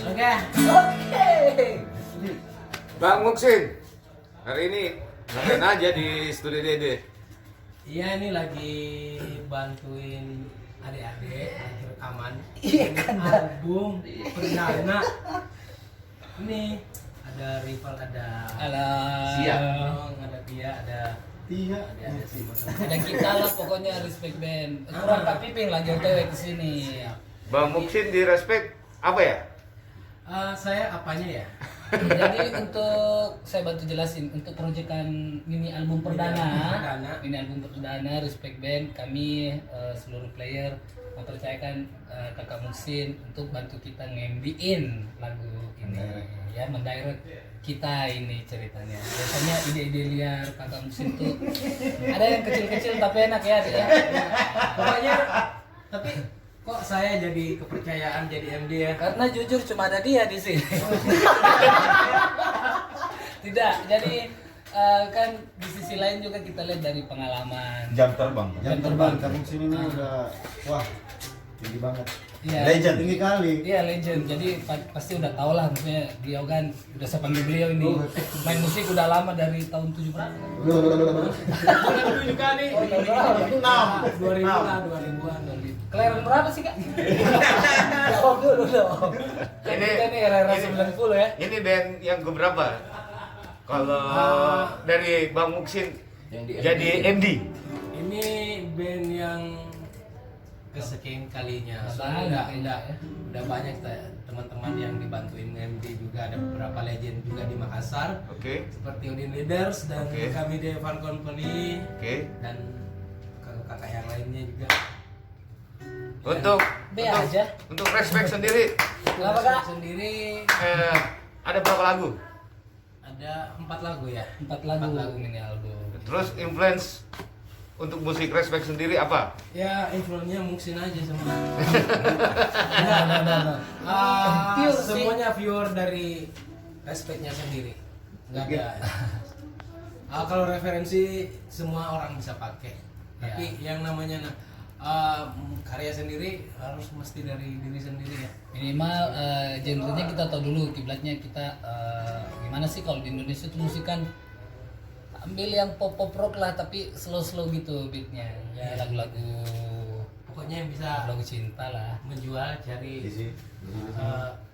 Oke. Bang Muksin, hari ini ngapain aja di studio Dede? Iya, ini lagi bantuin adik-adik lagi rekaman album perdana. Ini ada Rival, ada Siap. ada dia, ada Iya. ada semua. Ada kita lah pokoknya respect band. Kurang Kak Piping lagi OTW kesini. Bang Muksin di respect apa ya? Saya apanya ya? Jadi untuk saya bantu jelasin untuk proyekan mini album perdana, Respect Band kami seluruh player mempercayakan Kakak Muksin untuk bantu kita nge-MD-in lagu ini, ya mendirect kita ini ceritanya. Biasanya ide-ide liar Kakak Muksin tuh ada yang kecil-kecil tapi enak ya, ya. Pokoknya tapi kok saya jadi kepercayaan jadi MD ya? Karena jujur cuma ada dia di sini. Tidak, jadi kan di sisi lain juga kita lihat dari pengalaman. Jam terbang. Jam terbang. Kamu sini nih udah wah tinggi banget. Iya. Legend. Tinggi kali. Iya legend. Jadi pasti udah tau lah, maksudnya dia kan udah saya panggil beliau ini main musik udah lama dari tahun 7 berapa? Bukan juga nih. Oh, tahun berapa? 2000 lah, 2000-an. Kelahiran berapa sih Kak? Jawab dulu dong. Ini Kita nih era-era 90 ya. Ini band yang keberapa? Kalau dari Bang Muksin jadi MD. Ini band yang kesekian kalinya. Banyak, Soalnya ya. udah banyak teman-teman yang dibantuin MD juga, ada beberapa legend juga di Makassar. Oke. Seperti Odin Leaders dan Oke. kami di Evan Company Oke. dan kakak-kakak yang lainnya juga. Untuk B aja. untuk respect sendiri Kenapa Kak? Sendiri ada berapa lagu? ada 4 lagu ya. 4 lagu mini album. Terus influence untuk musik respect sendiri apa? Ya influence-nya Muksin aja semua. Nah. Pure sih. Semuanya pure dari respectnya sendiri. Nggak ada. Kalau referensi semua orang bisa pakai. Tapi yang namanya karya sendiri harus mesti dari diri sendiri ya. Minimal genrenya kita tahu dulu, kiblatnya kita gimana sih kalau di Indonesia tuh musik kan ambil yang pop rock lah tapi slow gitu beatnya, ya lagu-lagu Pokoknya yang bisa lagu cinta lah, menjual cari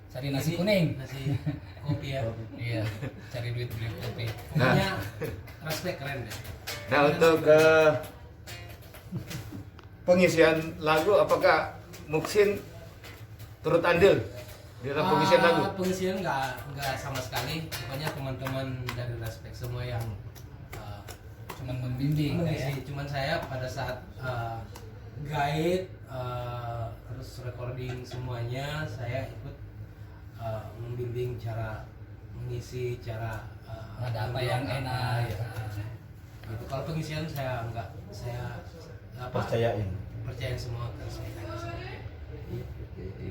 cari nasi kuning, nasi kopi ya. iya cari duit beli kopi. Pokoknya respect keren deh. Nah untuk pengisian lagu apakah Muksin turut andil di dalam pengisian lagu? Pengisian nggak sama sekali. Pokoknya teman-teman dari respect semua yang Cuman membimbing ya. cuman saya pada saat guide terus recording semuanya saya ikut membimbing cara mengisi, cara Ada apa yang enak ya. Gitu. Kalau pengisian saya enggak, saya Percayain. percaya semua ke saya.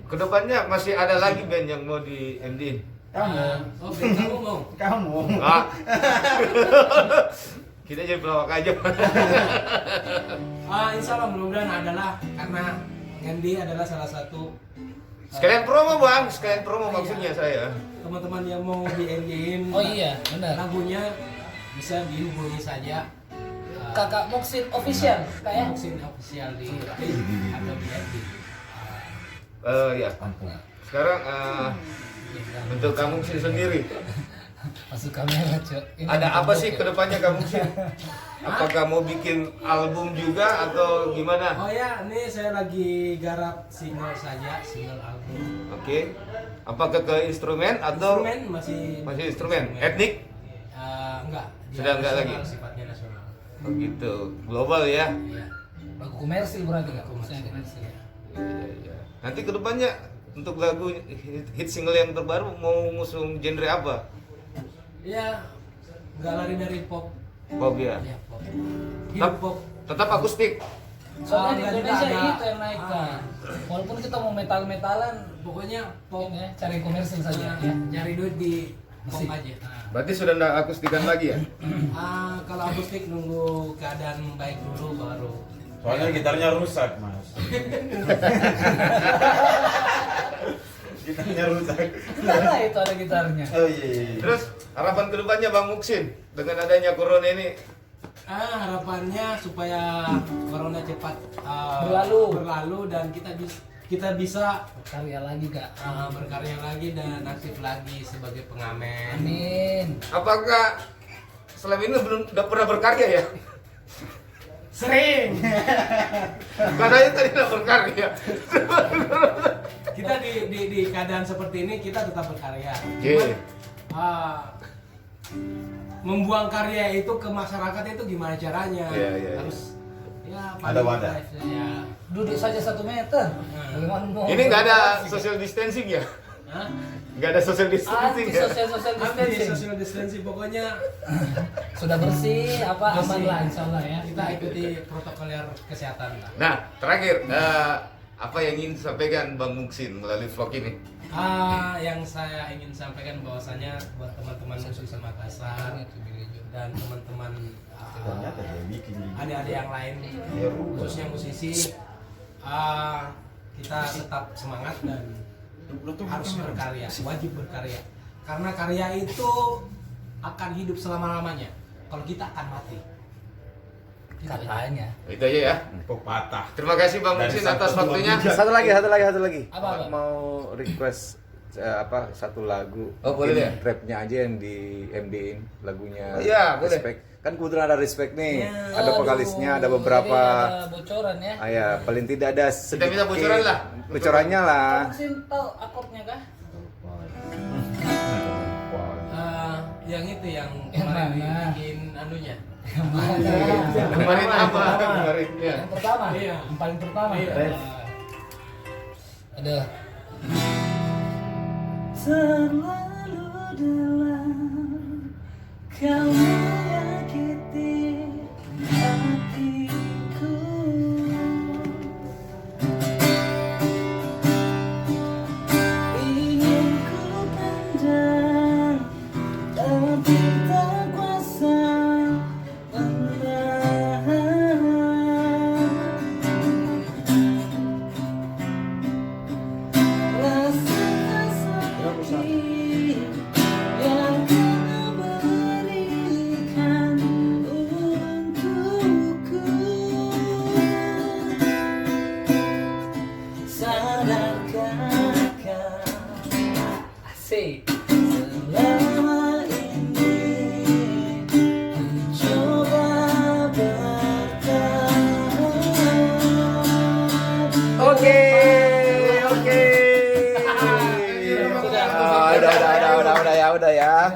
Kedepannya masih ada lagi band yang mau di MD? Oh, kamu mau? Kamu. Ah. Kita jadi pelawak aja. Insya Allah mudah-mudahan adalah karena Andy adalah salah satu Sekalian promo bang, sekalian promo maksudnya saya. teman-teman yang mau di Endin. Oh iya benar. Lagunya bisa dihubungi saja. Kakak Muksin official kayak Muksin official di atau di Endin. Ya. Sekarang untuk kamu sendiri, masuk kamera Cok. Ini ada apa sih kedepannya kamu sih? Apakah mau bikin album juga atau gimana? Oh ya, ini saya lagi garap single saja, single album. Oke. Apakah ke instrumen atau Instrumen masih instrumen? Etnik? Enggak. Dia Sudah enggak nasional, lagi? Sifatnya nasional. Begitu, global ya. Iya. lagu komersil berarti nggak? Maksudnya komersil. Iya. Nanti kedepannya untuk lagu hit single yang terbaru mau ngusung genre apa? Ya, enggak lari dari pop. Pop ya. Ya, pop. Tetap, Hip hop. tetap akustik. Soalnya di enggak juga Indonesia ada. itu yang naik kan. Walaupun kita mau metal-metalan, Pokoknya pop ya, cari komersil saja ya. nyari duit di pop Musik. aja. Berarti sudah enggak akustikan lagi ya? Kalau akustik nunggu keadaan baik dulu baru Soalnya gitarnya rusak, Mas. Gitarnya rusak. Mana itu ada gitarnya? Oh iya. Terus harapan kedepannya Bang Muksin dengan adanya corona ini? Harapannya supaya corona cepat berlalu dan kita bisa Karya lagi Kak. berkarya lagi dan aktif lagi sebagai pengamen. Amin. Apakah selama ini udah pernah berkarya ya? Sering. Katanya tadi udah berkarya. Kita di keadaan seperti ini kita tetap berkarya. Oke. Cuman, membuang karya itu ke masyarakat itu gimana caranya? Iya. Harus ya Ada wadah. Ya. Duduk saja 1 meter. Bagaimana mau? Ini nggak ada social distancing ya? Hah? Nggak ada social distancing Anti ya? social Anti distancing. social distancing pokoknya Sudah bersih, aman bersih. lah insyaallah ya. Kita ikuti protokoler kesehatan lah. Nah, terakhir apa yang ingin disampaikan Bang Muksin melalui vlog ini? Yang saya ingin sampaikan bahwasanya buat teman-teman musisi Makassar dan teman-teman Ternyata dia bikin ini. adik-adik yang lain khususnya musisi, kita tetap semangat dan harus berkarya, wajib berkarya karena karya itu akan hidup selama-lamanya kalau kita akan mati. Katanya. Itu aja ya. Pepatah. Terima kasih Bang Dari Muksin Sabtu atas waktunya. Dua Satu lagi. Apa? Mau request satu lagu. Oh, boleh Mungkin deh. Rapnya aja yang di MD-in lagunya. Oh, iya, boleh. Respect. Kan kebetulan ada Respect nih. Ya. Ada vokalisnya, ada beberapa. Jadi ada bocoran ya. Ya, paling tidak ada sedikit. minta bocoran lah. Bocorannya lah. Mungkin tahu akordnya kah? Yang itu yang Yang kemarin mana? bikin anunya. Kemarin apa? Kemarinnya. Yang pertama. Iya. Yang paling pertama. Iya. Ada. Terlalu dalam kau menyakiti hatiku. Ingin ku pendam, tapi tak kuasa menahan. Rasa sakit yang kau berikan untukku. Sadarkah kau? Asik. Selama ini ku coba bertahan. Oke. Udah ya.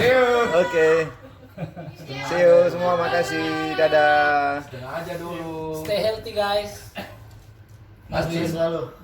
See you. Oke. See you semua, makasih. Dadah. Aja dulu. Stay healthy guys. Masih selalu.